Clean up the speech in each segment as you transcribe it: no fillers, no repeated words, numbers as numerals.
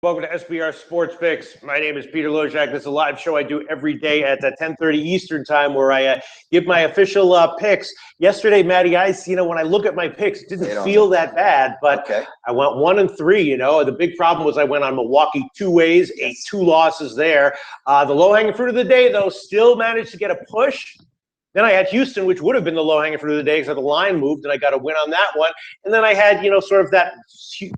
Welcome to SBR Sports Picks. My name is Peter Lojak. This is a live show I do every day at 10:30 Eastern time where I give my official picks. Yesterday, Matty Ice, when I look at my picks, it didn't feel that bad, but I went 1-3. The big problem was I went on Milwaukee two ways, ate two losses there. The low-hanging fruit of the day, though, still managed to get a push. Then I had Houston, which would have been the low-hanging fruit of the day because the line moved, and I got a win on that one. And then I had, sort of that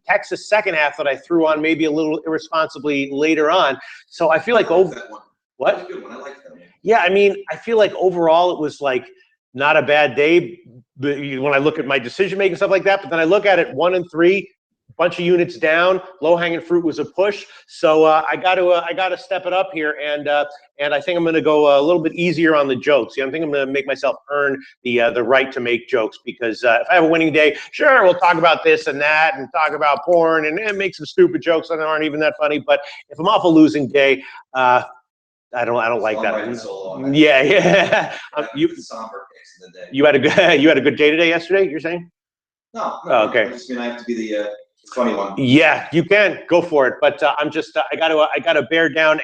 Texas second half that I threw on maybe a little irresponsibly later on. So I feel like that one. What? That was a good one. I like that one. Yeah, I feel like overall it was like not a bad day when I look at my decision-making, stuff like that. But then I look at it 1-3. Bunch of units down, low-hanging fruit was a push, so I got to step it up here, and I think I'm going to go a little bit easier on the jokes. I think I'm going to make myself earn the right to make jokes because if I have a winning day, sure, we'll talk about this and that, and talk about porn, and make some stupid jokes that aren't even that funny. But if I'm off a losing day, I don't like that. Yeah. Somber picks of the day. You had a good day today yesterday. You're saying? No. Oh, okay. I'm just gonna have to be the funny one. Yeah, you can go for it, but I'm just I got to bear down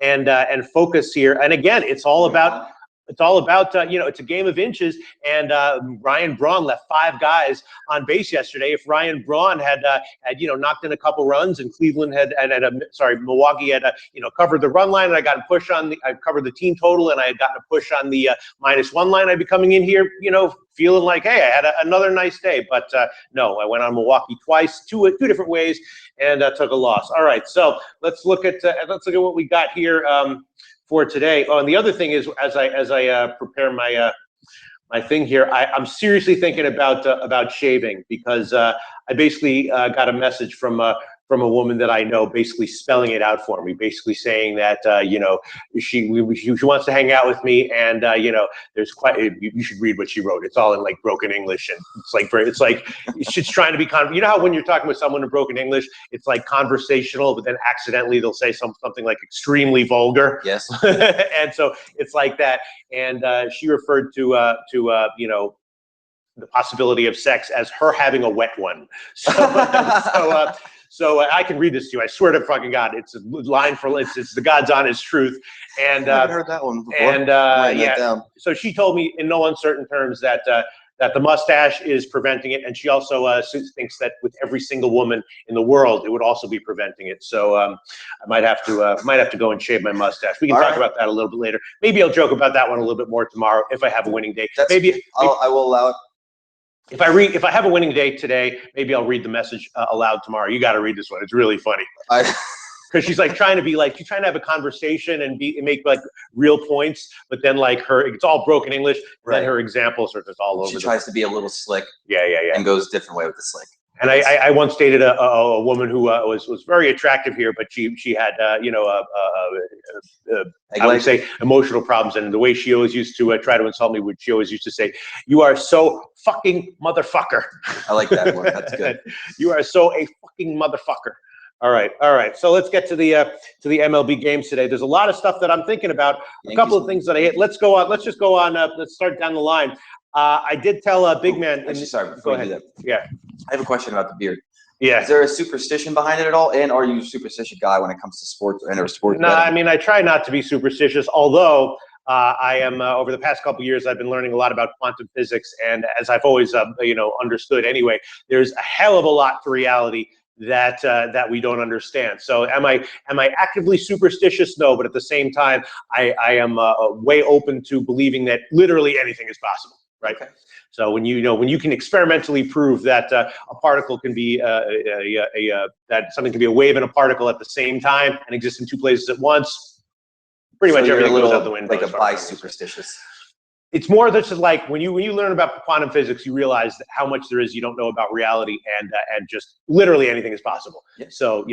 and focus here. And again, it's all about it's a game of inches. And Ryan Braun left five guys on base yesterday. If Ryan Braun had knocked in a couple runs, and Cleveland Milwaukee had covered the run line, and I covered the team total, and I had gotten a push on the -1 line, I'd be coming in here, feeling like, hey, I had another nice day. But no, I went on Milwaukee twice, two different ways, and took a loss. All right, so let's look at what we got here for today. Oh, and the other thing is, as I prepare my my thing here, I'm seriously thinking about shaving because I basically got a message from a woman that I know, basically spelling it out for me, basically saying that she wants to hang out with me, and there's you should read what she wrote. It's all in like broken English, and it's like she's trying to be how when you're talking with someone in broken English, it's like conversational, but then accidentally they'll say something like extremely vulgar. Yes. And so it's like that, and she referred to the possibility of sex as her having a wet one. So I can read this to you. I swear to fucking God, it's a line it's the God's honest truth. And I haven't heard that one before. And so she told me in no uncertain terms that the mustache is preventing it, and she also thinks that with every single woman in the world, it would also be preventing it. So I might have to go and shave my mustache. We can talk about that a little bit later. Maybe I'll joke about that one a little bit more tomorrow if I have a winning day. I will allow it. If I have a winning day today, maybe I'll read the message aloud tomorrow. You got to read this one. It's really funny. Because she's like trying to have a conversation and make like real points, but then like it's all broken English. Right. And then her examples are just all over. She tries to be a little slick. Yeah. And goes a different way with the slick. And I once dated a woman who was very attractive here, but she had I would say emotional problems, and the way she always used to try to insult me, she always used to say, "You are so fucking motherfucker." I like that one. That's good. You are so a fucking motherfucker. All right. So let's get to the MLB games today. There's a lot of stuff that I'm thinking about. A couple of things that I hit. Let's go on. Let's just go on. Let's start down the line. I did tell Big Man. Actually, sorry. Go ahead. You do that. Yeah. I have a question about the beard. Yeah. Is there a superstition behind it at all? And are you a superstitious guy when it comes to sports or sports? No, I try not to be superstitious, although I am over the past couple of years, I've been learning a lot about quantum physics, and as I've always understood anyway, there's a hell of a lot to reality that we don't understand. So am I actively superstitious? No, but at the same time, I am way open to believing that literally anything is possible. Right. Okay. So when you can experimentally prove that a particle can be that something can be a wave and a particle at the same time and exist in two places at once, pretty much everything goes out the window. Like a bi-superstitious. It's more just like when you learn about quantum physics, you realize that how much there is you don't know about reality, and just literally anything is possible. Yeah. So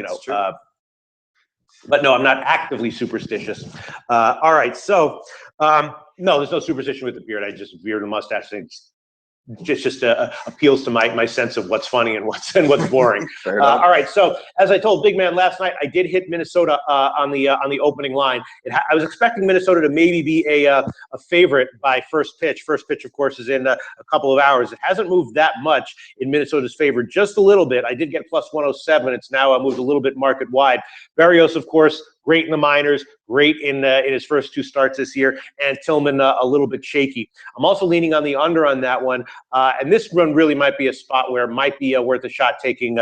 but no, I'm not actively superstitious. All right, so no, there's no superstition with the beard. I just beard and mustache things. just appeals to my sense of what's funny and what's boring. All right, so as I told Big Man last night, I did hit Minnesota on the opening line. I was expecting Minnesota to maybe be a favorite by first pitch. First pitch, of course, is in a couple of hours. It hasn't moved that much in Minnesota's favor, just a little bit. I did get plus 107. It's now moved a little bit market wide. Barrios, of course, great in the minors, great in his first 2 starts this year, and Tillman a little bit shaky. I'm also leaning on the under on that one, and this run really might be a spot where it might be worth a shot taking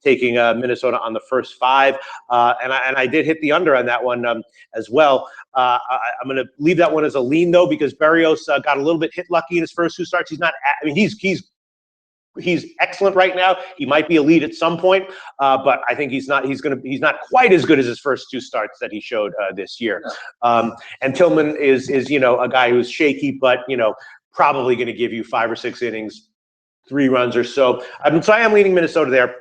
Minnesota on the first 5, and I did hit the under on that one as well. I'm going to leave that one as a lean though, because Barrios got a little bit hit lucky in his first 2 starts. He's not. I mean, he's excellent right now. He might be elite at some point, but I think he's not quite as good as his first 2 starts that he showed this year. And Tillman is a guy who's shaky, but probably going to give you 5 or 6 innings, 3 runs or so. So I am leaning Minnesota there.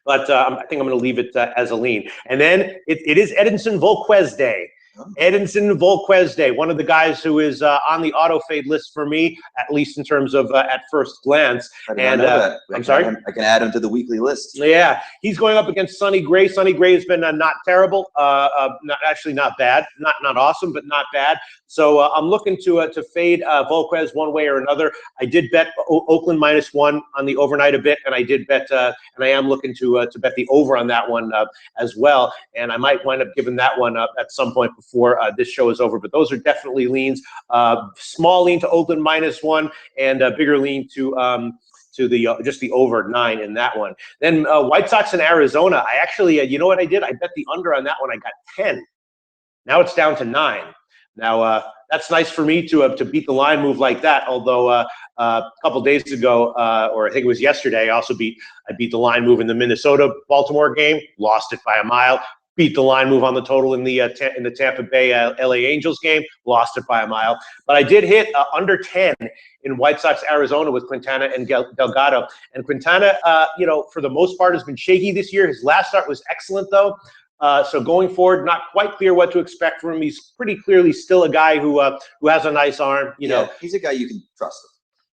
But I think I'm going to leave it as a lean. And then it is Edinson Volquez Day. Edinson Volquez Day, one of the guys who is on the auto fade list for me, at least in terms of at first glance. And I'm sorry, I can add him to the weekly list. Yeah, he's going up against Sonny Gray. Sonny Gray has been not terrible, not bad, not awesome, but not bad. So I'm looking to fade Volquez one way or another. I did bet Oakland -1 on the overnight a bit, and I did bet, and I am looking to bet the over on that one as well. And I might wind up giving that one up at some point before this show is over. But those are definitely leans. Small lean to Oakland -1, and a bigger lean to just the over 9 in that one. Then White Sox in Arizona. I actually, you know what I did? I bet the under on that one. I got 10. Now it's down to 9. Now that's nice for me to beat the line move like that. Although a couple days ago, or I think it was yesterday, I beat the line move in the Minnesota-Baltimore game, lost it by a mile. Beat the line move on the total in the Tampa Bay LA Angels game, lost it by a mile. But I did hit under 10 in White Sox Arizona with Quintana and Delgado. And Quintana, for the most part, has been shaky this year. His last start was excellent, though. So going forward, not quite clear what to expect from him. He's pretty clearly still a guy who has a nice arm. He's a guy you can trust.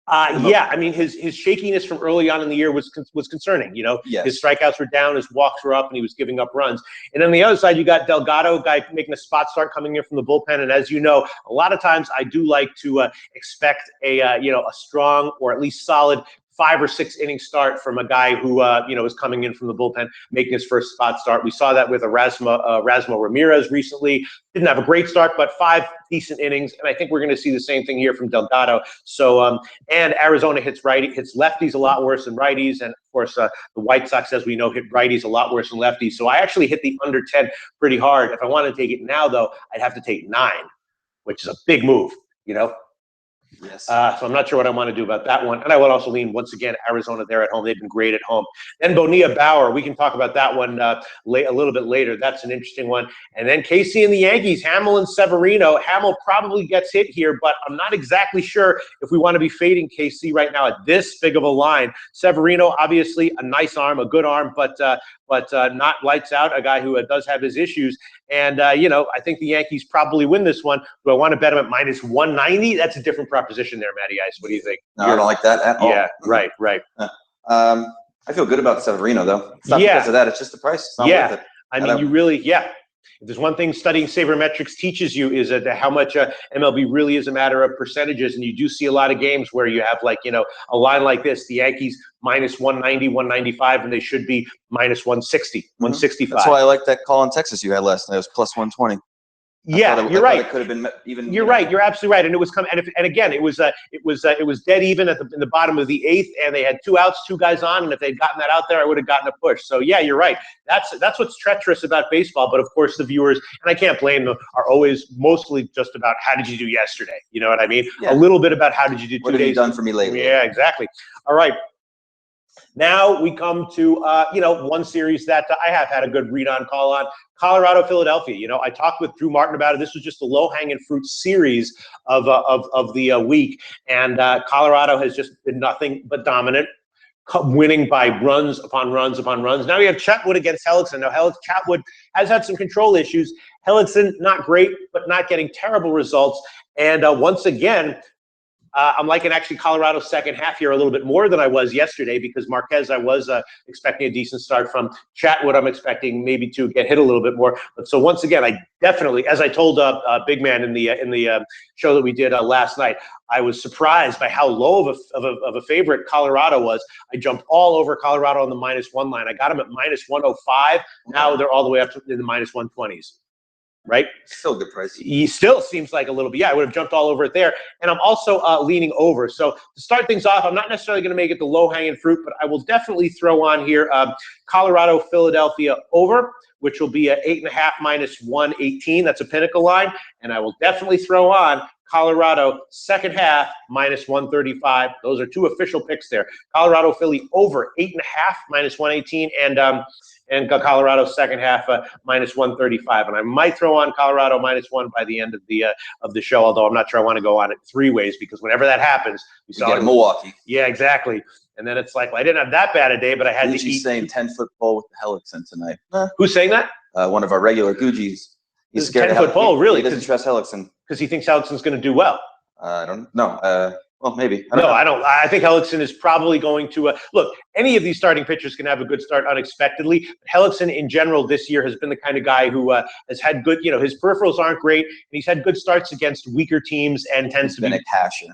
Yeah, I mean, his shakiness from early on in the year was concerning. Yes. His strikeouts were down, his walks were up, and he was giving up runs. And on the other side, you got Delgado, a guy making a spot start coming in from the bullpen. And as you know, a lot of times I do like to expect a strong or at least solid 5 or 6 inning start from a guy who is coming in from the bullpen, making his first spot start. We saw that with Erasmo Ramirez recently. Didn't have a great start, but 5 decent innings, and I think we're going to see the same thing here from Delgado. So, and Arizona hits lefties a lot worse than righties, and of course the White Sox, as we know, hit righties a lot worse than lefties. So I actually hit the under 10 pretty hard. If I want to take it now, though, I'd have to take 9, which is a big move. Yes. So I'm not sure what I want to do about that one. And I would also lean, once again, Arizona there at home. They've been great at home. Then Bonilla Bauer. We can talk about that one a little bit later. That's an interesting one. And then KC and the Yankees, Hamill and Severino. Hamill probably gets hit here, but I'm not exactly sure if we want to be fading KC right now at this big of a line. Severino, obviously, a nice arm, a good arm, but not lights out, a guy who does have his issues. And, I think the Yankees probably win this one. Do I want to bet them at -190? That's a different proposition there, Matty Ice. What do you think? No, I don't like that at all. Yeah, right. I feel good about Severino, though. It's not because of that. It's just the price. It's not worth it. I mean, you really, If there's one thing studying sabermetrics teaches you is that how much MLB really is a matter of percentages. And you do see a lot of games where you have a line like this, the Yankees -190, 195, and they should be -160, 165. That's why I like that call in Texas you had last night. It was +120. You're right. It could have been even. You're right. You're absolutely right. And it was coming. And again, it was dead even in the bottom of the 8th, and they had 2 outs, 2 guys on. And if they'd gotten that out there, I would have gotten a push. So yeah, you're right. That's what's treacherous about baseball. But of course, the viewers, and I can't blame them, are always mostly just about how did you do yesterday? You know what I mean? Yeah. A little bit about how did you do 2 days. What have you done for me lately? Yeah, exactly. All right. Now we come to, one series that I have had a good read on, call on, Colorado, Philadelphia. I talked with Drew Martin about it. This was just a low-hanging fruit series of the week. And Colorado has just been nothing but dominant, winning by runs upon runs upon runs. Now we have Chatwood against Hellickson. Now Chatwood has had some control issues. Hellickson, not great, but not getting terrible results. And once again, I'm liking actually Colorado's second half here a little bit more than I was yesterday because Marquez, I was expecting a decent start from. Chatwood, I'm expecting maybe to get hit a little bit more. But so once again, I definitely, as I told Big Man in the show that we did last night, I was surprised by how low of a favorite Colorado was. I jumped all over Colorado on the -1 line. I got them at -105. Now they're all the way up to the -120s. Right? Still a good price. He still seems like a little bit. Yeah, I would have jumped all over it there. And I'm also leaning over. So to start things off, I'm not necessarily going to make it the low-hanging fruit, but I will definitely throw on here Colorado, Philadelphia over, which will be at 8.5 -118. That's a pinnacle line. And I will definitely throw on Colorado second half -135. Those are two official picks there. Colorado, Philly over 8.5 -118, and Colorado second half -135. And I might throw on Colorado -1 by the end of the show, although I'm not sure I want to go on it three ways because whenever that happens, we saw it in Milwaukee. Yeah, exactly. And then it's like, well, I didn't have that bad a day, but I had to eat. saying 10-foot pole with the Hellickson tonight. Who's saying that? One of our regular Gujis. He's scared 10-foot pole, really? He doesn't trust Hellickson. Because he thinks Hellickson's going to do well. I don't know. Well, maybe. I don't. I think Hellickson is probably going to look. Any of these starting pitchers can have a good start unexpectedly. But Hellickson, in general, this year has been the kind of guy who has had good. His peripherals aren't great, and he's had good starts against weaker teams, and tends to be a passion.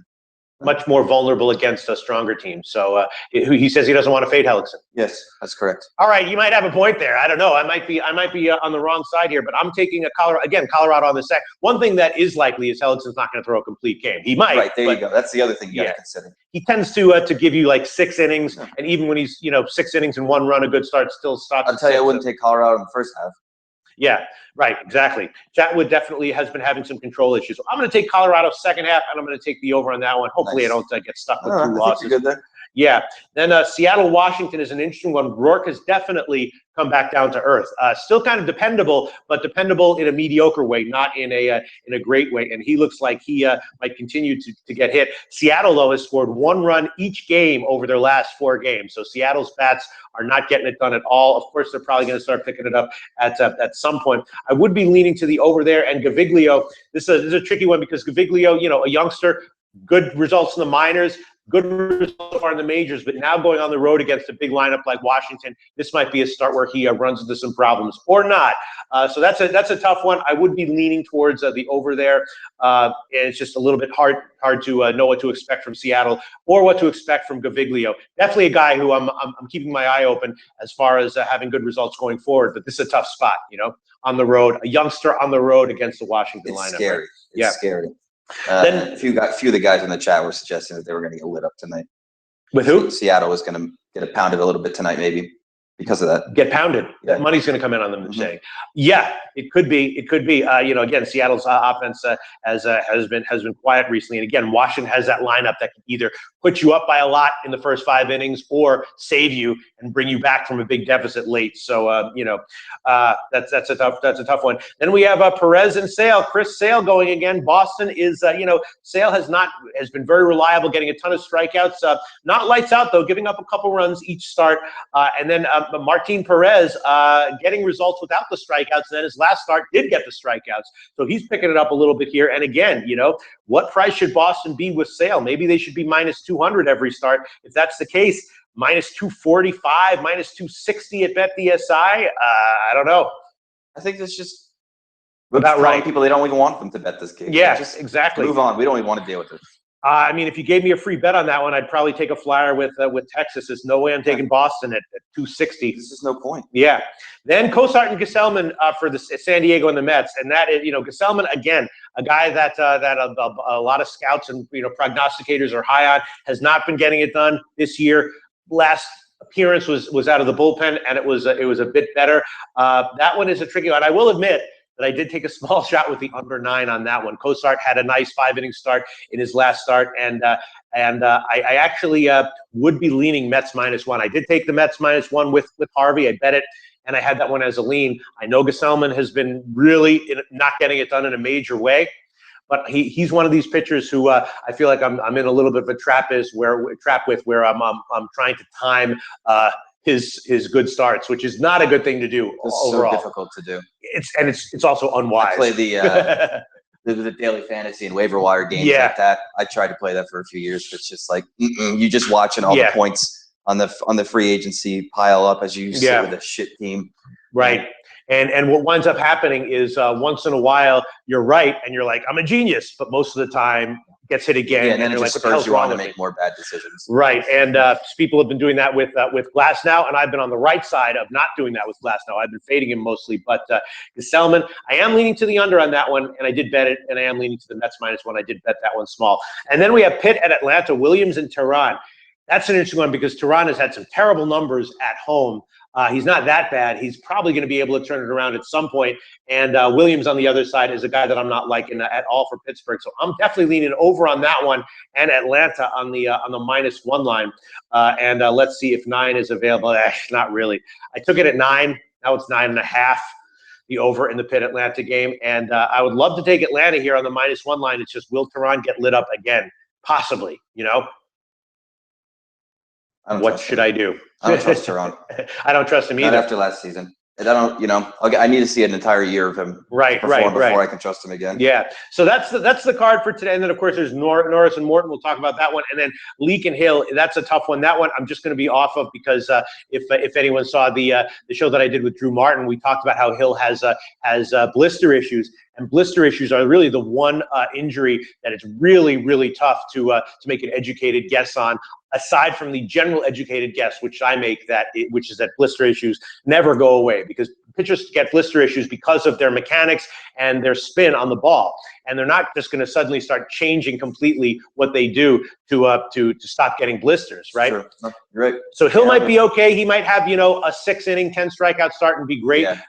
Much more vulnerable against a stronger team. So he says he doesn't want to fade Hellickson. Yes, that's correct. All right, you might have a point there. I don't know. I might be on the wrong side here, but I'm taking Colorado on the second. One thing that is likely is Hellickson's not going to throw a complete game. He might. Right, there you go. That's the other thing you got to consider. He tends to give you like 6 innings, and even when he's 6 innings and 1 run, a good start still stops. I'll tell you, I wouldn't take Colorado in the first half. Yeah, right, exactly. Chatwood definitely has been having some control issues. So I'm going to take Colorado second half, and I'm going to take the over on that one. Hopefully I don't get stuck with 2 losses. You're good there. Yeah. Then Seattle, Washington is an interesting one. Rourke has definitely come back down to earth. Still kind of dependable, but dependable in a mediocre way, not in a great way. And he looks like he might continue to get hit. Seattle, though, has scored 1 run each game over their last 4 games. So Seattle's bats are not getting it done at all. Of course, they're probably going to start picking it up at some point. I would be leaning to the over there. And Gaviglio, this is a tricky one because Gaviglio, a youngster, good results in the minors, good results so far in the majors, but now going on the road against a big lineup like Washington, this might be a start where he runs into some problems or not. So that's a tough one. I would be leaning towards the over there. And it's just a little bit hard to know what to expect from Seattle or what to expect from Gaviglio. Definitely a guy who I'm keeping my eye open as far as having good results going forward. But this is a tough spot, on the road, a youngster on the road against the Washington lineup. Scary. Right? It's scary. Then a few of the guys in the chat were suggesting that they were going to get lit up tonight. With who? Seattle was going to get pounded a little bit tonight, maybe because of that. Get pounded. Yeah. That money's going to come in on them. Mm-hmm. Saying, yeah, it could be. It could be. Again, Seattle's offense has been quiet recently, and again, Washington has that lineup that can either put you up by a lot in the first 5 innings or save you and bring you back from a big deficit late. So that's a tough one. Then we have Perez and Sale. Chris Sale going again. Boston is Sale has been very reliable, getting a ton of strikeouts. Not lights out though, giving up a couple runs each start, and then Martin Perez getting results without the strikeouts. And then his last start did get the strikeouts, so he's picking it up a little bit here. And again, what price should Boston be with Sale? Maybe they should be -200 every start. If that's the case, -245, -260 at BetDSI. I don't know. I think that's just about right. People, they don't even want them to bet this game. Yeah, just exactly. Move on. We don't even want to deal with it. I mean, if you gave me a free bet on that one, I'd probably take a flyer with Texas. There's no way I'm taking Boston at 260. There's just no point. Yeah. Then Cosart and Gesellman for the San Diego and the Mets, and that is, Gesellman again, a guy that a lot of scouts and prognosticators are high on, has not been getting it done this year. Last appearance was out of the bullpen, and it was a bit better. That one is a tricky one. I will admit that I did take a small shot with the under 9 on that one. Cosart had a nice 5-inning start in his last start, and I actually would be leaning Mets -1. I did take the Mets -1 with Harvey. I bet it, and I had that one as a lean. I know Gesellman has been really not getting it done in a major way, but he's one of these pitchers who I feel like I'm in a little bit of a trap with, where I'm trying to time his good starts, which is not a good thing to do overall. So difficult to do. It's also unwise. I play the the daily fantasy and waiver wire games like that. I tried to play that for a few years, but it's just like you just watching all the points on the free agency pile up as you sit with a shit team. Right. And what winds up happening is once in a while you're right and you're like, I'm a genius, but most of the time gets hit again, and you're like, what the hell's wrong to make more bad decisions. Right, and people have been doing that with Glass now, and I've been on the right side of not doing that with Glass now. I've been fading him mostly, but Gesellman, I am leaning to the under on that one, and I did bet it, and I am leaning to the Mets -1. I did bet that one small. And then we have Pitt at Atlanta, Williams and Tehran. That's an interesting one because Tehran has had some terrible numbers at home. He's not that bad. He's probably going to be able to turn it around at some point. And Williams on the other side is a guy that I'm not liking at all for Pittsburgh. So I'm definitely leaning over on that one and Atlanta on the -1 line. And let's see if 9 is available. Not really. I took it at 9. Now it's 9.5. The over in the Pitt Atlanta game. And I would love to take Atlanta here on the -1 line. It's just, will Tehran get lit up again? Possibly, What should I do? I don't trust Tehran. I don't trust him either. Not after last season. And I don't, I need to see an entire year of him perform before I can trust him again. Yeah. So that's the card for today. And then, of course, there's Norris and Morton. We'll talk about that one. And then Leake and Hill. That's a tough one. That one I'm just going to be off of because if anyone saw the show that I did with Drew Martin, we talked about how Hill has blister issues. And blister issues are really the one injury that it's really, really tough to make an educated guess on, aside from the general educated guess, which I make, which is that blister issues never go away because pitchers get blister issues because of their mechanics and their spin on the ball. And they're not just going to suddenly start changing completely what they do to stop getting blisters, right? Sure. No, you're right. So Hill might be okay. He might have, a 6-inning, 10 strikeout start and be great. Yeah.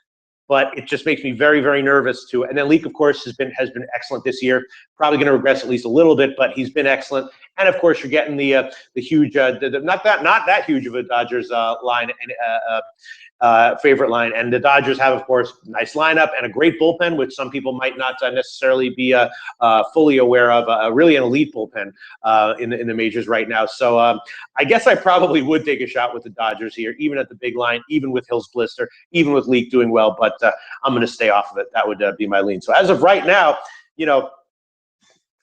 But it just makes me very, very nervous too. And then Leake, of course, has been excellent this year. Probably going to regress at least a little bit, but he's been excellent. And of course, you're getting the huge, not that huge of a Dodgers line and favorite line. And the Dodgers have, of course, nice lineup and a great bullpen, which some people might not necessarily be fully aware of. Really an elite bullpen in the majors right now. So I guess I probably would take a shot with the Dodgers here, even at the big line, even with Hill's blister, even with Leake doing well. But I'm going to stay off of it. That would be my lean. So as of right now,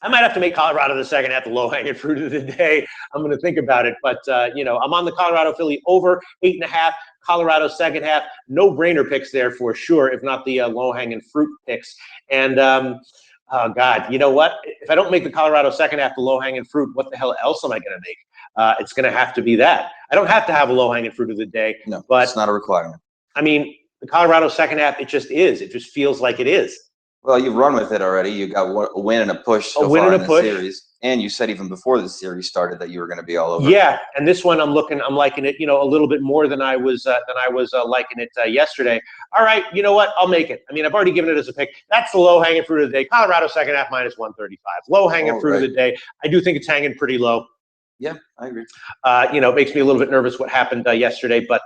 I might have to make Colorado the second half the low-hanging fruit of the day. I'm going to think about it. But, I'm on the Colorado-Philly over 8.5. Colorado second half. No-brainer picks there for sure, if not the low-hanging fruit picks. And, oh, God, you know what? If I don't make the Colorado second half the low-hanging fruit, what the hell else am I going to make? It's going to have to be that. I don't have to have a low-hanging fruit of the day. No, but it's not a requirement. I mean, the Colorado second half, it just is. It just feels like it is. Well, you've run with it already. You got a win and a push so far in the series. And you said even before the series started that you were going to be all over. Yeah, and this one I'm liking it, a little bit more than I was liking it yesterday. All right, you know what? I'll make it. I mean, I've already given it as a pick. That's the low-hanging fruit of the day. Colorado second half -135. Low-hanging fruit of the day. I do think it's hanging pretty low. Yeah, I agree. It makes me a little bit nervous what happened yesterday, but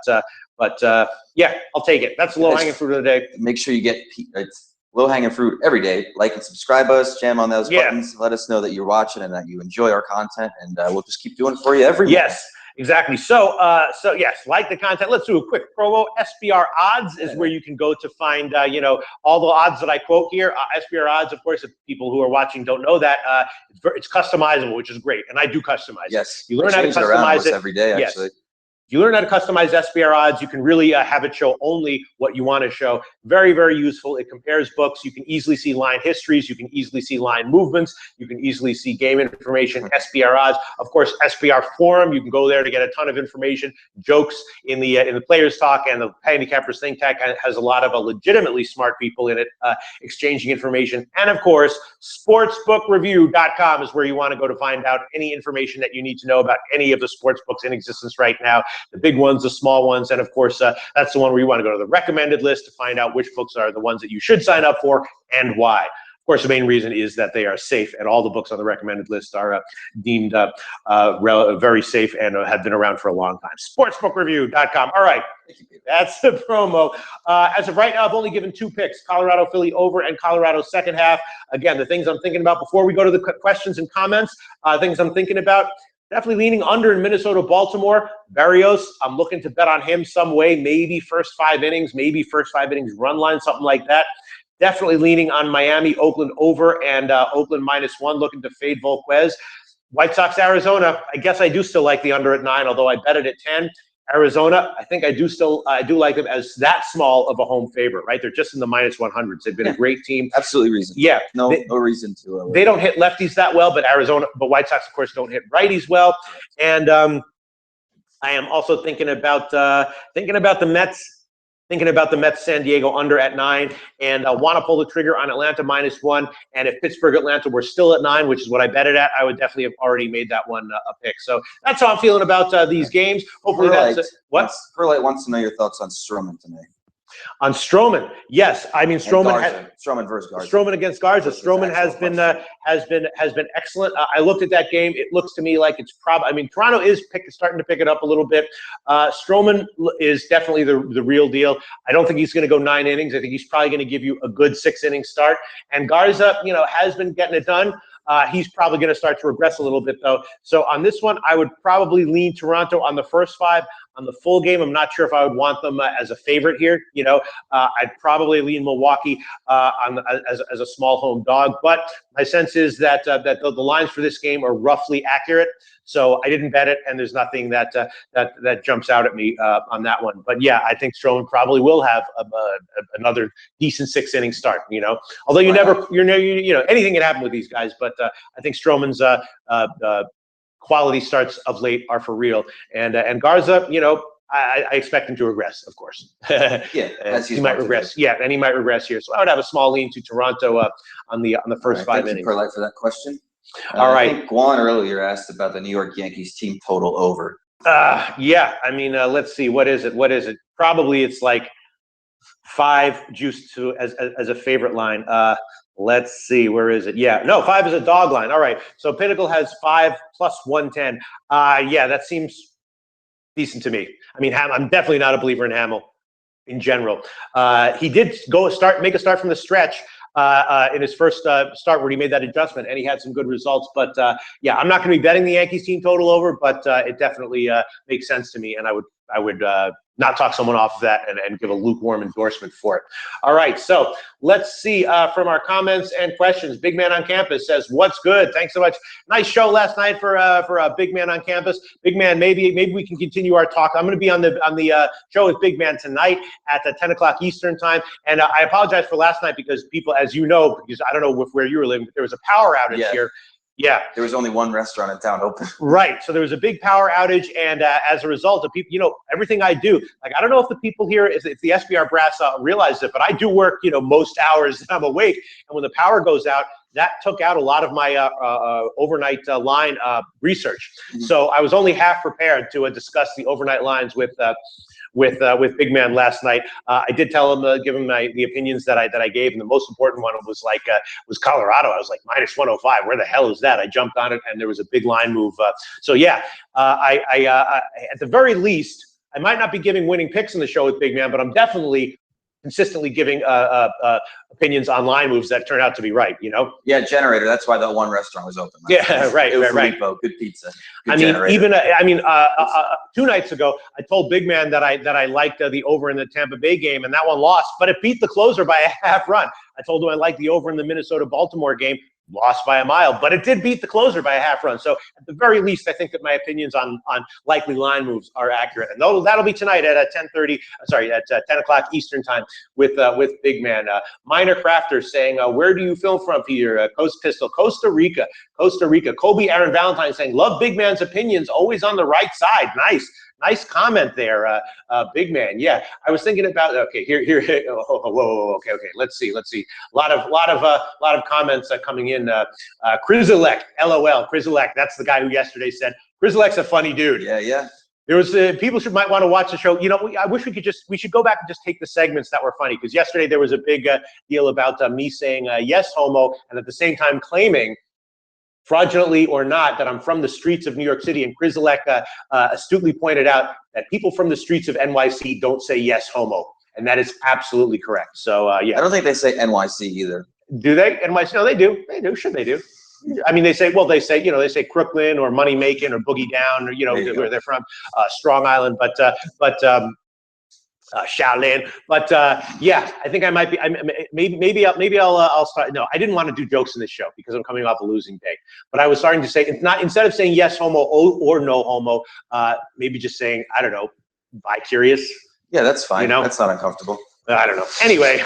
yeah, I'll take it. That's the low-hanging fruit of the day. Make sure you get it's low-hanging fruit every day. Like and subscribe us, jam on those buttons. Let us know that you're watching and that you enjoy our content, and we'll just keep doing it for you every day. Yes, exactly. So yes, like the content. Let's do a quick promo. SBR Odds is where you can go to find, all the odds that I quote here. SBR Odds, of course, if people who are watching don't know that, it's customizable, which is great, and I do customize it. Yes, you learn how to customize it every day. Actually. Yes. You learn how to customize SBR Odds. You can really have it show only what you want to show. Very, very useful. It compares books. You can easily see line histories. You can easily see line movements. You can easily see game information. SBR Odds, of course, SBR Forum. You can go there to get a ton of information, jokes in the Players Talk, and the Handicappers Think Tank has a lot of legitimately smart people in it exchanging information. And of course, sportsbookreview.com is where you want to go to find out any information that you need to know about any of the sports books in existence right now. The big ones, the small ones, and of course, that's the one where you want to go to the recommended list to find out which books are the ones that you should sign up for and why. Of course, the main reason is that they are safe, and all the books on the recommended list are deemed very safe and have been around for a long time. Sportsbookreview.com. All right, that's the promo. As of right now, I've only given 2 picks, Colorado Philly over and Colorado second half. Again, the things I'm thinking about before we go to the questions and comments, things I'm thinking about. Definitely leaning under in Minnesota, Baltimore. Barrios, I'm looking to bet on him some way, maybe first 5 innings, run line, something like that. definitely leaning on Miami, Oakland over, and Oakland -1, looking to fade Volquez. White Sox, Arizona, I guess I do still like the under at 9, although I bet it at 10. Arizona, I think I do like them as that small of a home favorite, right? They're just in the -100s. They've been a great team. Absolutely reasonable. Yeah. No reason to. They don't hit lefties that well, but White Sox, of course, don't hit righties well. And I am also thinking about the Mets. Thinking about the Mets San Diego under at 9, and want to pull the trigger on Atlanta -1. And if Pittsburgh Atlanta were still at 9, which is what I bet it at, I would definitely have already made that one a pick. So that's how I'm feeling about these games. Hopefully what? Perlite wants to know your thoughts on Stroman tonight. On Stroman, yes. I mean, Stroman versus Garza. Stroman against Garza. Stroman has been excellent. I looked at that game. It looks to me like it's probably. I mean, Toronto is starting to pick it up a little bit. Stroman is definitely the real deal. I don't think he's going to go 9 innings. I think he's probably going to give you a good 6-inning start. And Garza, has been getting it done. He's probably going to start to regress a little bit, though. So on this one, I would probably lean Toronto on the first 5. On the full game, I'm not sure if I would want them as a favorite here. I'd probably lean Milwaukee as a small home dog. But my sense is that the lines for this game are roughly accurate. So I didn't bet it, and there's nothing that jumps out at me on that one. But yeah, I think Stroman probably will have another decent 6-inning start. Although anything can happen with these guys. But I think Stroman's quality starts of late are for real, and Garza, I expect him to regress, of course. He might regress. Yeah, and he might regress here. So I would have a small lean to Toronto on the first 5 innings. Thank you, Perlite, for that question. All right. I think Guan earlier asked about the New York Yankees team total over. Yeah. I mean, let's see. What is it? Probably it's like 5 juiced to as a favorite line. Let's see. Where is it? Yeah. No, 5 is a dog line. All right. So Pinnacle has 5 plus 110. Yeah, that seems decent to me. I mean, I'm definitely not a believer in Hamill in general. He did make a start from the stretch in his first start where he made that adjustment, and he had some good results. But yeah, I'm not going to be betting the Yankees team total over, but it definitely makes sense to me, and I would not talk someone off of that and give a lukewarm endorsement for it. All right, so let's see from our comments and questions. Big Man on Campus says, "What's good?" Thanks so much. Nice show last night for Big Man on Campus. Big Man, maybe we can continue our talk. I'm going to be on the show with Big Man tonight at 10 o'clock Eastern time. And I apologize for last night because people, as you know, because I don't know where you were living, but there was a power outage here. Yeah. There was only one restaurant in town open. Right. So there was a big power outage. And as a result of people, everything I do, like, I don't know if the people here, if the SBR brass realize it, but I do work, most hours that I'm awake. And when the power goes out, that took out a lot of my overnight line research. Mm-hmm. So I was only half prepared to discuss the overnight lines with Big Man last night. I did tell him, give him the opinions that I gave, and the most important one was was Colorado. I was like -105. Where the hell is that? I jumped on it, and there was a big line move. So yeah, I at the very least, I might not be giving winning picks in the show with Big Man, but I'm definitely consistently giving opinions on line moves that turn out to be right. Yeah, Generator. That's why that one restaurant was open. Yeah, right. Good pizza. Good Generator. 2 nights ago, I told Big Man that I liked the over in the Tampa Bay game, and that one lost, but it beat the closer by a half run. I told him I liked the over in the Minnesota-Baltimore game. Lost by a mile, but it did beat the closer by a half run. So at the very least, I think that my opinions on likely line moves are accurate. And that'll be tonight at 10 o'clock Eastern time with Big Man. Minor Crafter saying, where do you film from, Peter? Coast Pistol, Costa Rica. Kobe Aaron Valentine saying, love Big Man's opinions, always on the right side. Nice comment there, Big Man. Yeah, I was thinking about. Okay, here. Whoa. Okay. Let's see. A lot of comments coming in. Krizilek, LOL. Krizilek. That's the guy who yesterday said Krizilek's a funny dude. Yeah. There was people might want to watch the show. I wish we should go back and just take the segments that were funny, because yesterday there was a big deal about me saying yes homo, and at the same time claiming, fraudulently or not, that I'm from the streets of New York City. And Krizilek astutely pointed out that people from the streets of NYC don't say yes homo, and that is absolutely correct. So yeah, I don't think they say NYC either. Do they? NYC? No, they do. Sure, they do. I mean, they say Crooklyn or Money Making or Boogie Down, or where they're from, Strong Island. But Shaolin. But yeah, I think I might be. Maybe I'll start. No, I didn't want to do jokes in this show because I'm coming off a losing day. But I was starting to say it's not, instead of saying yes homo or no homo, maybe just saying, I don't know, bi-curious. Yeah, that's fine. You know? That's not uncomfortable. I don't know. Anyway,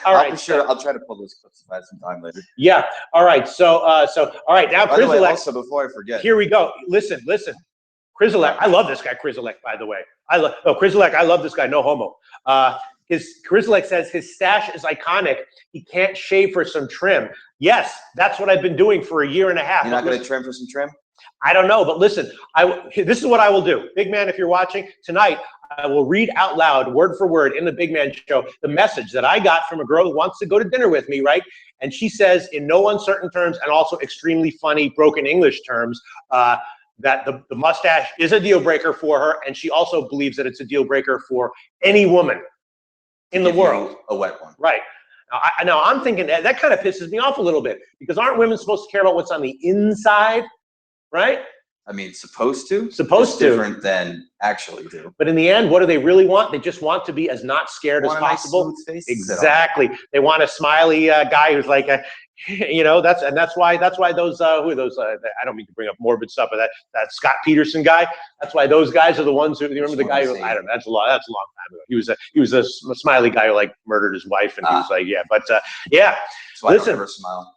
all right. I'll try to pull those clips if I have some time later. Yeah. All right. So all right. Now, by the way, also, before I forget, here we go. Listen. Krizelek, I love this guy, Krizelek, by the way. Krizelek, I love this guy, no homo. Krizelek says his stash is iconic. He can't shave for some trim. Yes, that's what I've been doing for a year and a half. You're not going to trim for some trim? I don't know, but listen, this is what I will do. Big man, if you're watching, tonight I will read out loud, word for word, in the Big Man Show, the message that I got from a girl who wants to go to dinner with me, right? And she says, in no uncertain terms and also extremely funny broken English terms, that the mustache is a deal breaker for her, and she also believes that it's a deal breaker for any woman in the world. A wet one. Right. Now I'm thinking that kind of pisses me off a little bit, because aren't women supposed to care about what's on the inside, right? I mean, supposed to. Supposed to. Different than actually do. But in the end, what do they really want? They just want to be as not scared as possible. Nice, smooth face. Exactly. They want a smiley guy who's like, that's why those I don't mean to bring up morbid stuff, but that Scott Peterson guy. That's why those guys are the ones who, you remember the guy who, I don't know, that's a long time ago. He was a smiley guy who like murdered his wife, and he was like, yeah, but yeah. Listen, if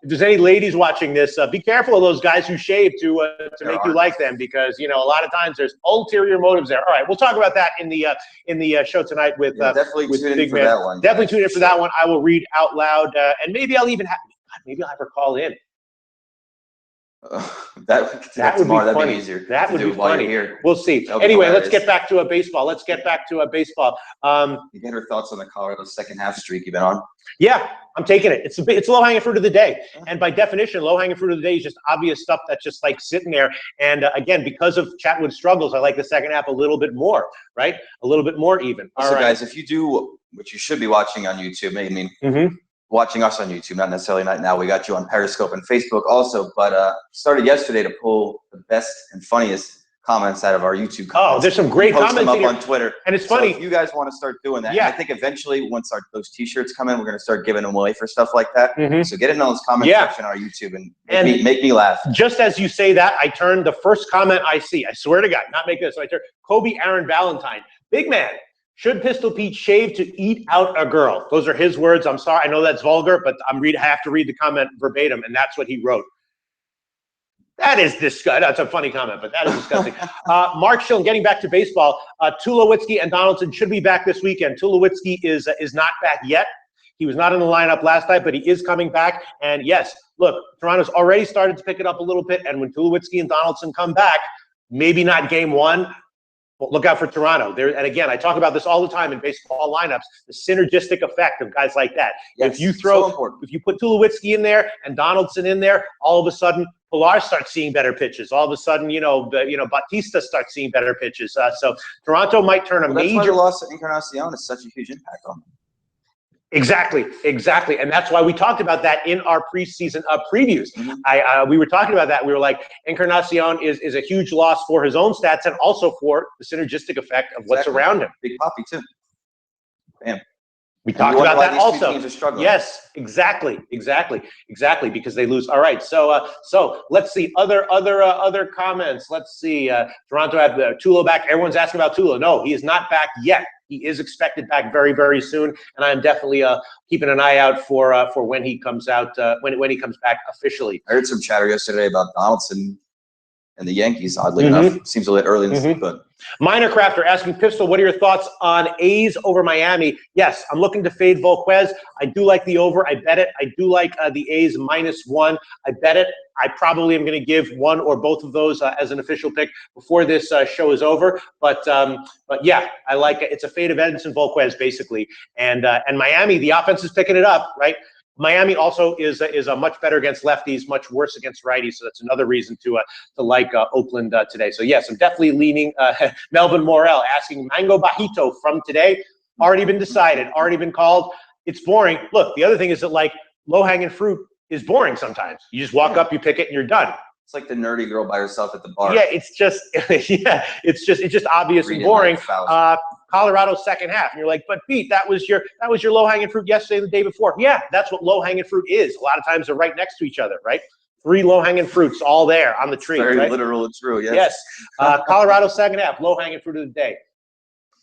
there's any ladies watching this, be careful of those guys who shave to make you like them, because a lot of times there's ulterior motives there. All right, we'll talk about that in the show tonight with definitely with tune Big in for Man. that one. Definitely tune in for that one. I will read out loud, and maybe I'll even have her call in. That would be funny. That'd be easier. That would be funny. Here. We'll see. Anyway, let's get back to baseball. You get her thoughts on the Colorado second half streak you've been on? Yeah, I'm taking it. It's low-hanging fruit of the day. And by definition, low-hanging fruit of the day is just obvious stuff that's just like sitting there. And again, because of Chatwood's struggles, I like the second half a little bit more, right? A little bit more even. So guys, if you do, which you should be watching on YouTube, I mean, watching us on YouTube, not necessarily right now. We got you on Periscope and Facebook also, but started yesterday to pull the best and funniest comments out of our YouTube comments. Oh, there's some great comments them up here on Twitter. And it's funny. So if you guys want to start doing that, yeah. I think eventually once those T-shirts come in, we're going to start giving them away for stuff like that. So get in on those comment section on our YouTube and make me laugh. Just as you say that, I turn the first comment I see. I swear to God, not making this. So I turn Kobe Aaron Valentine. Big man. Should Pistol Pete shave to eat out a girl? Those are his words. I'm sorry. I know that's vulgar, but I have to read the comment verbatim, and that's what he wrote. That is disgusting. That's a funny comment, but that is disgusting. Mark Schilling, getting back to baseball, Tulowitzki and Donaldson should be back this weekend. Tulowitzki is not back yet. He was not in the lineup last night, but he is coming back. And yes, look, Toronto's already started to pick it up a little bit, and when Tulowitzki and Donaldson come back, maybe not game one, look out for Toronto. And again, I talk about this all the time in baseball lineups, the synergistic effect of guys like that. Yes, if you put Tulowitzki in there and Donaldson in there, all of a sudden Pilar starts seeing better pitches. All of a sudden, Bautista starts seeing better pitches. So Toronto might turn a major. That's why the loss of Encarnacion is such a huge impact on them. Exactly. And that's why we talked about that in our preseason previews. We were talking about that. We were like, Encarnacion is a huge loss for his own stats and also for the synergistic effect of what's around him. Big Poppy, too. Bam. We talked about that also. Yes, exactly, because they lose. All right, so let's see other comments. Let's see. Toronto had Tulo back. Everyone's asking about Tulo. No, he is not back yet. He is expected back very, very soon, and I'm definitely keeping an eye out for when he comes out, when he comes back officially. I heard some chatter yesterday about Donaldson and the Yankees. Oddly enough, seems a little early in the season, but. Minor Crafter asking Pistol, what are your thoughts on A's over Miami? Yes, I'm looking to fade Volquez. I do like the over. I bet it. I do like the A's -1. I bet it. I probably am going to give one or both of those as an official pick before this show is over. But yeah, I like it. It's a fade of Edinson Volquez basically, and Miami, the offense is picking it up, right? Miami also is much better against lefties, much worse against righties. So that's another reason to like Oakland today. So yes, I'm definitely leaning. Melvin Morel asking Mango Bajito from today. Already been decided, already been called. It's boring. Look, the other thing is that like low-hanging fruit is boring sometimes. You just walk up, you pick it, and you're done. It's like the nerdy girl by herself at the bar. Yeah, it's just it's just obvious and boring. Colorado's second half. And you're like, but Pete, that was your low-hanging fruit yesterday and the day before. Yeah, that's what low-hanging fruit is. A lot of times they're right next to each other, right? 3 low-hanging fruits all there on the tree. Very right? literal and true, yes. Yes. Colorado's second half, low-hanging fruit of the day.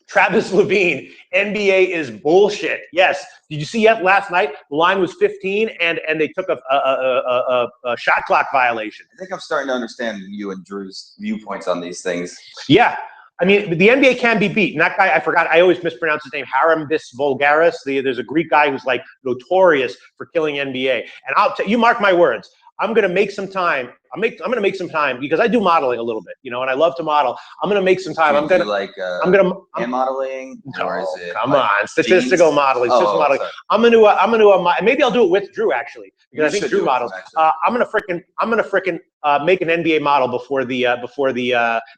Travis Levine, NBA is bullshit. Yes. Did you see yet last night? The line was 15, and they took a shot clock violation. I think I'm starting to understand you and Drew's viewpoints on these things. Yeah. I mean, the NBA can be beat. And that guy, I forgot, I always mispronounce his name, Harambis Vulgaris. There's a Greek guy who's like notorious for killing NBA. And you mark my words, I'm going to make some time. I'm going to make some time because I do modeling a little bit, and I love to model. I'm going to make some time. I'm going to hand modeling, or is it? Come on, statistical modeling. Sorry. I'm going to maybe I'll do it with Drew actually because I think Drew models. I'm going to frickin' make an NBA model before the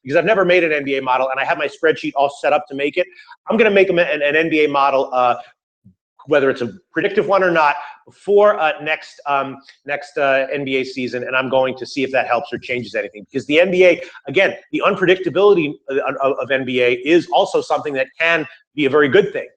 because I've never made an NBA model and I have my spreadsheet all set up to make it. I'm going to make an NBA model. Whether it's a predictive one or not, before next NBA season, and I'm going to see if that helps or changes anything. Because the NBA, again, the unpredictability of NBA is also something that can be a very good thing,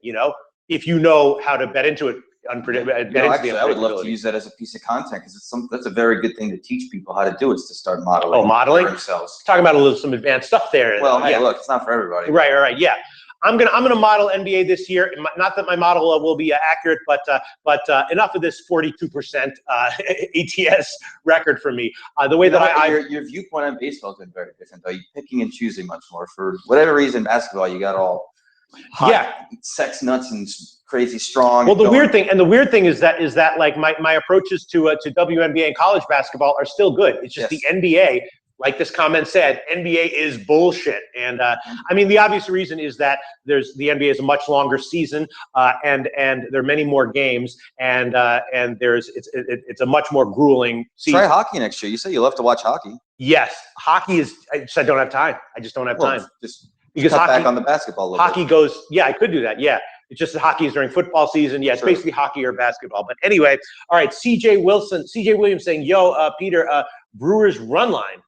if you know how to bet into it. Actually, I would love to use that as a piece of content because that's a very good thing to teach people how to do is to start modeling. Oh, modeling? Themselves. Talking about some advanced stuff there. Well, hey, look, it's not for everybody. Right, yeah. I'm gonna model NBA this year. Not that my model will be accurate, but enough of this 42% ATS record for me. The way that your viewpoint on baseball has been very different, though. You're picking and choosing much more. For whatever reason, basketball, you got all hot, sex nuts and crazy strong. Well, the weird thing is that like my approaches to WNBA and college basketball are still good. It's just the NBA. Like this comment said, NBA is bullshit. And I mean, the obvious reason is that the NBA is a much longer season, and there are many more games, and it's a much more grueling season. Try hockey next year. You say you love to watch hockey. Yes, hockey is. I don't have time. I just don't have time. Just because cut back on the basketball. A little hockey bit. Goes. Yeah, I could do that. Yeah. It's just that hockey is during football season. Yeah, it's basically hockey or basketball. But anyway, all right. CJ Williams saying, "Yo, Peter, Brewers run line."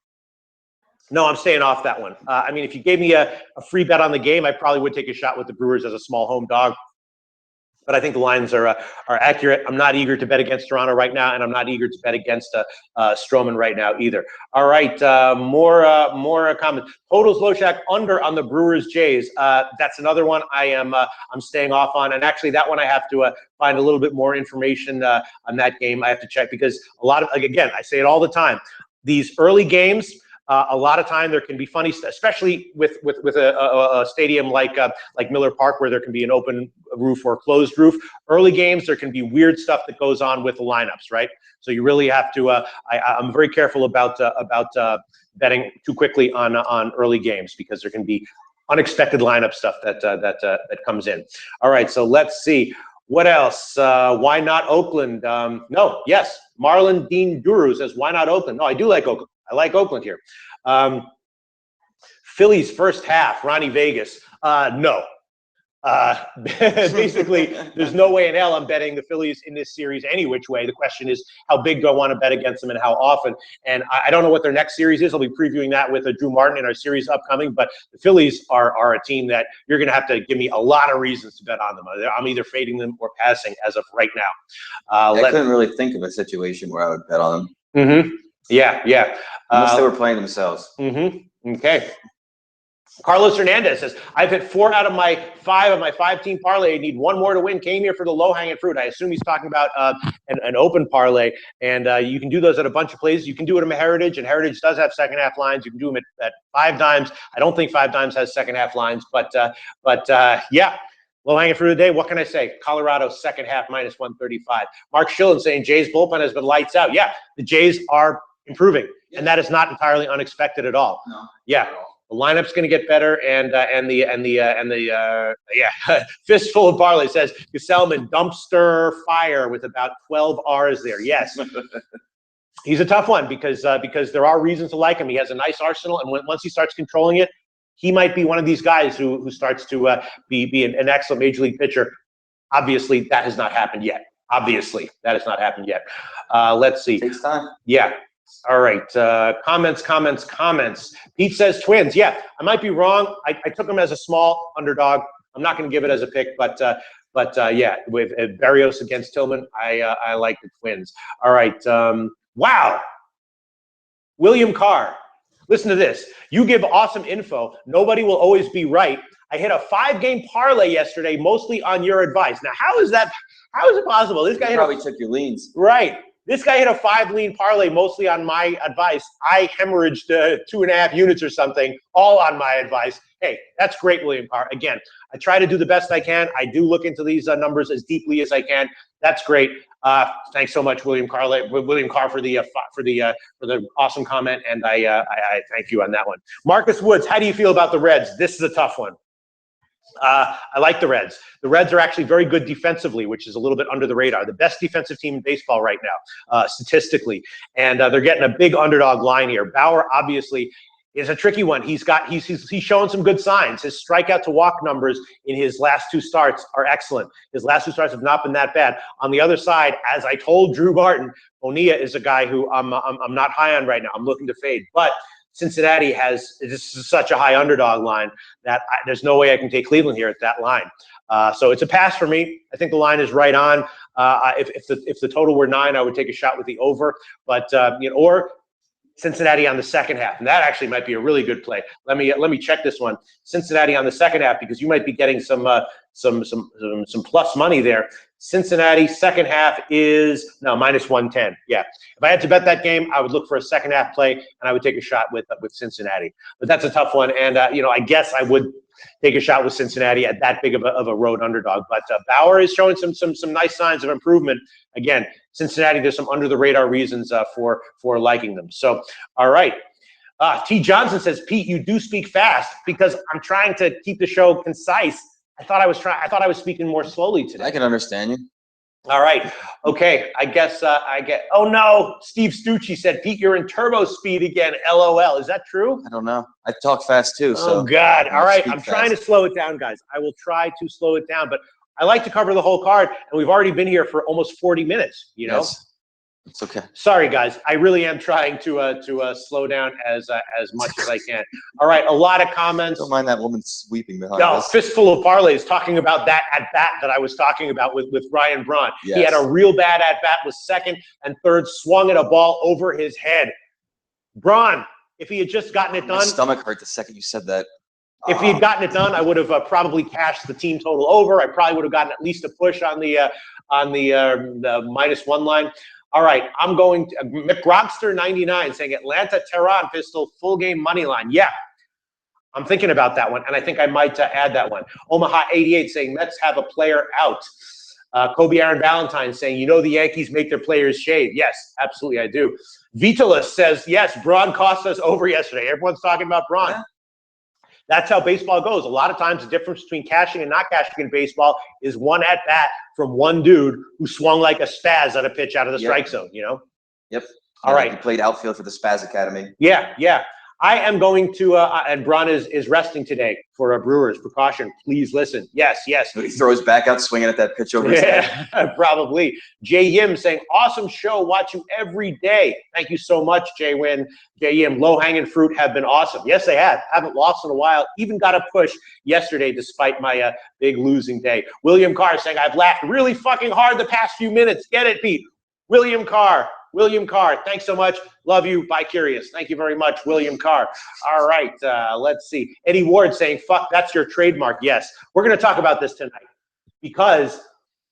No, I'm staying off that one. I mean, if you gave me a free bet on the game, I probably would take a shot with the Brewers as a small home dog. But I think the lines are accurate. I'm not eager to bet against Toronto right now, and I'm not eager to bet against Stroman right now either. All right, more comments. Totals Loshak under on the Brewers Jays. That's another one I'm staying off on, and actually that one I have to find a little bit more information on that game. I have to check because a lot of again, I say it all the time. These early games. A lot of time there can be funny stuff, especially with a stadium like Miller Park where there can be an open roof or a closed roof. Early games, there can be weird stuff that goes on with the lineups, right? So you really have to. I'm very careful about betting too quickly on early games because there can be unexpected lineup stuff that comes in. All right, so let's see. What else? Why not Oakland? No, yes. Marlon Dean Duru says, why not Oakland? No, I do like Oakland. I like Oakland here. Phillies first half, Ronnie Vegas. No. Basically, there's no way in hell I'm betting the Phillies in this series any which way. The question is, how big do I want to bet against them and how often? And I don't know what their next series is. I'll be previewing that with Drew Martin in our series upcoming. But the Phillies are a team that you're going to have to give me a lot of reasons to bet on them. I'm either fading them or passing as of right now. I couldn't really think of a situation where I would bet on them. Mm-hmm. Yeah. Unless they were playing themselves. Mm-hmm. Okay. Carlos Hernandez says, I've hit 4 out of my 5-team parlay. I need one more to win. Came here for the low-hanging fruit. I assume he's talking about an open parlay. And you can do those at a bunch of places. You can do it at Heritage, and Heritage does have second-half lines. You can do them at 5 dimes. I don't think 5 dimes has second-half lines. But yeah. Low-hanging fruit of the day, what can I say? Colorado second half minus 135. Mark Schillen saying Jays bullpen has been lights out. Yeah, the Jays are improving, and that is not entirely unexpected at all. No, yeah, the lineup's going to get better, and the fistful of barley says Gesellman dumpster fire with about 12 R's there. Yes. He's a tough one because there are reasons to like him. He has a nice arsenal, and once he starts controlling it, he might be one of these guys who starts to be an excellent major league pitcher. Obviously, that has not happened yet. Let's see. Takes time. Yeah. All right. Comments. Pete says Twins. Yeah, I might be wrong. I took them as a small underdog. I'm not going to give it as a pick, but yeah, with Berrios against Tillman, I like the Twins. All right. Wow. William Carr. Listen to this. You give awesome info. Nobody will always be right. I hit a 5-game parlay yesterday, mostly on your advice. Now, how is that? How is it possible? This guy probably took your leans. Right. This guy hit a 5-lean parlay, mostly on my advice. I hemorrhaged 2.5 units or something, all on my advice. Hey, that's great, William Carr. Again, I try to do the best I can. I do look into these numbers as deeply as I can. That's great. Thanks so much, William Carr, for the awesome comment, and I thank you on that one. Marcus Woods, how do you feel about the Reds? This is a tough one. I like the Reds. The Reds are actually very good defensively, which is a little bit under the radar. The best defensive team in baseball right now, statistically. And they're getting a big underdog line here. Bauer, obviously, is a tricky one. He's shown some good signs. His strikeout to walk numbers in his last 2 starts are excellent. His last 2 starts have not been that bad. On the other side, as I told Drew Barton, Bonilla is a guy who I'm not high on right now. I'm looking to fade. But Cincinnati has such a high underdog line that there's no way I can take Cleveland here at that line. So it's a pass for me. I think the line is right on. If the total were 9, I would take a shot with the over. But or Cincinnati on the second half, and that actually might be a really good play. Let me check this one. Cincinnati on the second half, because you might be getting some plus money there. Cincinnati second half is minus 110. Yeah, if I had to bet that game, I would look for a second half play, and I would take a shot with Cincinnati. But that's a tough one, and I guess I would take a shot with Cincinnati at that big of a road underdog. But Bauer is showing some nice signs of improvement. Again, Cincinnati, there's some under the radar reasons for liking them. So, all right. T. Johnson says, Pete, you do speak fast because I'm trying to keep the show concise. I thought I was speaking more slowly today. I can understand you. All right. Okay. I guess I get. Oh no! Steve Stucci said, Pete, you're in turbo speed again. LOL. Is that true? I don't know. I talk fast too. So oh God. All right. I'm trying to slow it down, guys. I will try to slow it down, but I like to cover the whole card, and we've already been here for almost 40 minutes. Yes. It's okay. Sorry, guys. I really am trying to slow down as much as I can. All right, a lot of comments. Don't mind that woman sweeping behind us. Fistful of parlays talking about that at-bat that I was talking about with Ryan Braun. Yes. He had a real bad at-bat, was second and third, swung at a ball over his head. Braun, if he had just gotten it done. My stomach hurt the second you said that. If he had gotten it done, I would have probably cashed the team total over. I probably would have gotten at least a push on the -1 line. All right, I'm going to McRobster99 saying Atlanta, Tehran, Pistol, full game money line. Yeah, I'm thinking about that one, and I think I might add that one. Omaha88 saying Mets have a player out. Kobe Aaron Valentine saying, the Yankees make their players shave. Yes, absolutely, I do. Vitalis says, yes, Braun cost us over yesterday. Everyone's talking about Braun. Yeah. That's how baseball goes. A lot of times the difference between cashing and not cashing in baseball is one at-bat from one dude who swung like a spaz at a pitch out of the strike zone, Yep. All right. He played outfield for the Spaz Academy. Yeah. I am going to, and Braun is resting today for a Brewers precaution. Please listen. Yes. He throws back out swinging at that pitch over his head. Probably. Jay Yim saying, awesome show. Watch you every day. Thank you so much, Jay Yim. Low-hanging fruit have been awesome. Yes, they have. Haven't lost in a while. Even got a push yesterday despite my big losing day. William Carr saying, I've laughed really fucking hard the past few minutes. Get it, Pete. William Carr, thanks so much. Love you, By Curious. Thank you very much, William Carr. All right, let's see. Eddie Ward saying, fuck, that's your trademark. Yes, we're going to talk about this tonight because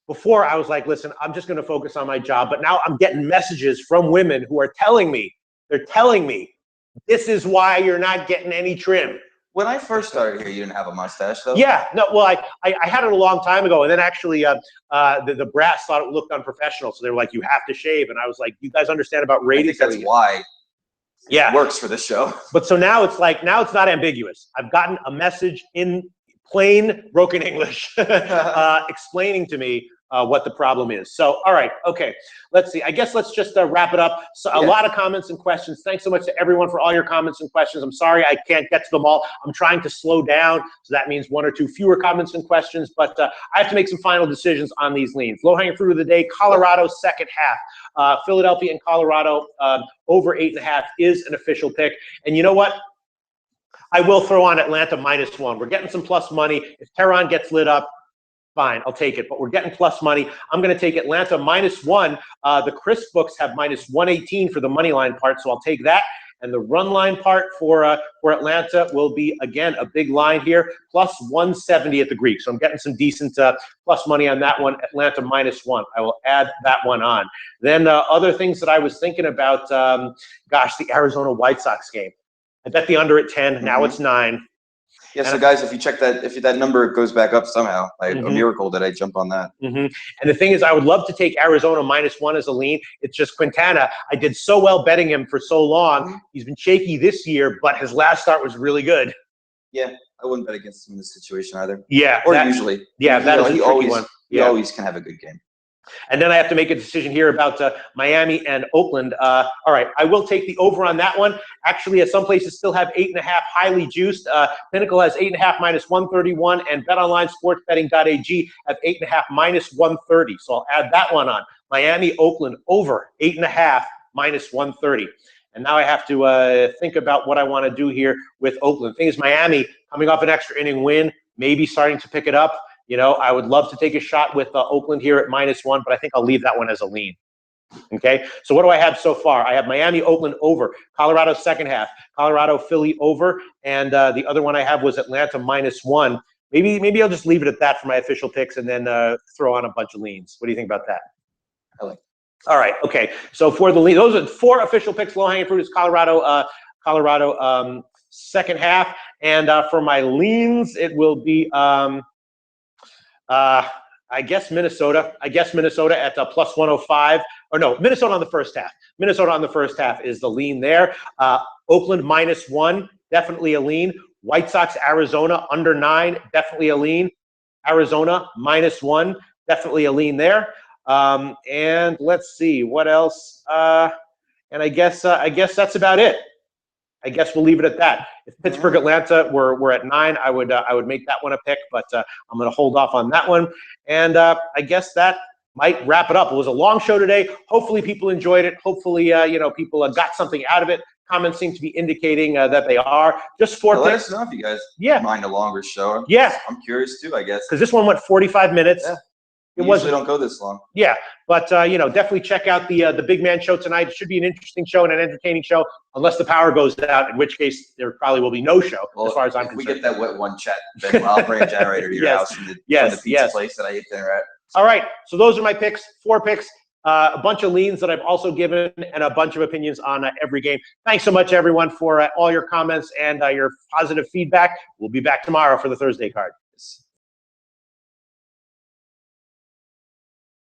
before I was like, listen, I'm just going to focus on my job. But now I'm getting messages from women who are telling me, this is why you're not getting any trim. When I first started here, you didn't have a mustache, though? Yeah. No, well, I had it a long time ago. And then actually the brass thought it looked unprofessional. So they were like, you have to shave. And I was like, you guys understand about ratings? I think that's why it works for this show. But so now it's not ambiguous. I've gotten a message in plain broken English explaining to me what the problem is. So, all right, okay, let's see. I guess let's just wrap it up. So, a lot of comments and questions. Thanks so much to everyone for all your comments and questions. I'm sorry I can't get to them all. I'm trying to slow down, so that means 1 or 2 fewer comments and questions, but I have to make some final decisions on these leans. Low-hanging fruit of the day, Colorado second half. Philadelphia and Colorado over 8.5 is an official pick. And you know what? I will throw on Atlanta -1. We're getting some plus money. If Tehran gets lit up, fine, I'll take it. But we're getting plus money. I'm going to take Atlanta -1. The Chris books have -118 for the money line part, so I'll take that. And the run line part for Atlanta will be, again, a big line here, +170 at the Greek. So I'm getting some decent plus money on that one, Atlanta -1. I will add that one on. Then other things that I was thinking about, gosh, the Arizona White Sox game. I bet the under at 10. Now it's 9. Yeah, so guys, if you check that, if that number goes back up somehow, like a miracle that I jump on that. And the thing is, I would love to take Arizona -1 as a lean. It's just Quintana. I did so well betting him for so long. He's been shaky this year, but his last start was really good. Yeah, I wouldn't bet against him in this situation either. Yeah. Or usually. Yeah, that is a tricky one. He always can have a good game. And then I have to make a decision here about Miami and Oakland. All right, I will take the over on that one. Actually, some places still have 8.5 highly juiced. Pinnacle has 8.5 -131, and BetOnline Sportsbetting.ag have 8.5 -130. So I'll add that one on. Miami, Oakland over 8.5 -130. And now I have to think about what I want to do here with Oakland. The thing is, Miami coming off an extra inning win, maybe starting to pick it up. You know, I would love to take a shot with Oakland here at -1, but I think I'll leave that one as a lean. Okay, so what do I have so far? I have Miami, Oakland over, Colorado second half, Colorado, Philly over, and the other one I have was Atlanta -1. Maybe I'll just leave it at that for my official picks and then throw on a bunch of leans. What do you think about that? I like it. All right, okay. So for the lean, those are 4 official picks. Low-hanging fruit is Colorado, second half, and for my leans, it will be. I guess Minnesota. I guess Minnesota at +105. Or no, Minnesota on the first half. Minnesota on the first half is the lean there. Oakland -1, definitely a lean. White Sox, Arizona under 9, definitely a lean. Arizona -1, definitely a lean there. And let's see what else. And I guess that's about it. I guess we'll leave it at that. If Pittsburgh, Atlanta were at 9, I would make that one a pick, but I'm going to hold off on that one. And I guess that might wrap it up. It was a long show today. Hopefully people enjoyed it. Hopefully people got something out of it. Comments seem to be indicating that they are. Just 4 picks. Let us know if you guys mind a longer show. Yeah, I'm curious too, I guess. Because this one went 45 minutes. Yeah. It usually don't go this long. Yeah, but definitely check out the Big Man Show tonight. It should be an interesting show and an entertaining show, unless the power goes out, in which case there probably will be no show, as far as I'm concerned. If we get that wet one chat, then I'll bring a generator to your house from the pizza place that I ate dinner at. All right, so those are my picks, 4 picks, a bunch of leans that I've also given, and a bunch of opinions on every game. Thanks so much, everyone, for all your comments and your positive feedback. We'll be back tomorrow for the Thursday card.